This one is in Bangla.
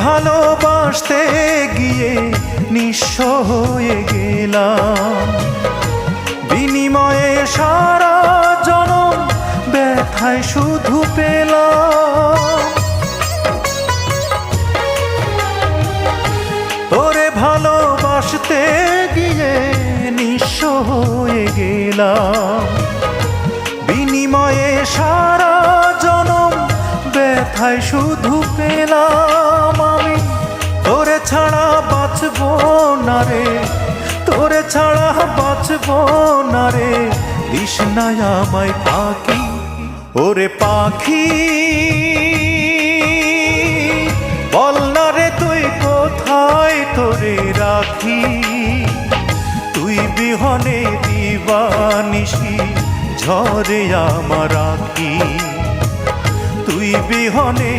ভালোবাসতে গিয়ে নিঃস্ব হয়ে গেলাম, বিনিময়ে সারা জনম ব্যথায় শুধু পেলাম। তোরে ভালোবাসতে গিয়ে নিঃস্ব হয়ে গেলাম, বিনিময়ে সারা জনম ব্যথায় শুধু পেলাম। আমি তোরে ছাড়া বাঁচব না রে, তোরে ছাড়া বাঁচব না রে, দিস না আমায় পাখি। ওরে পাখি বল না রে তুই কোথায় তোরে রাখি, তুই বিহনে দিবানিশি ঝরে আমার আঁখি, তুই বিহনে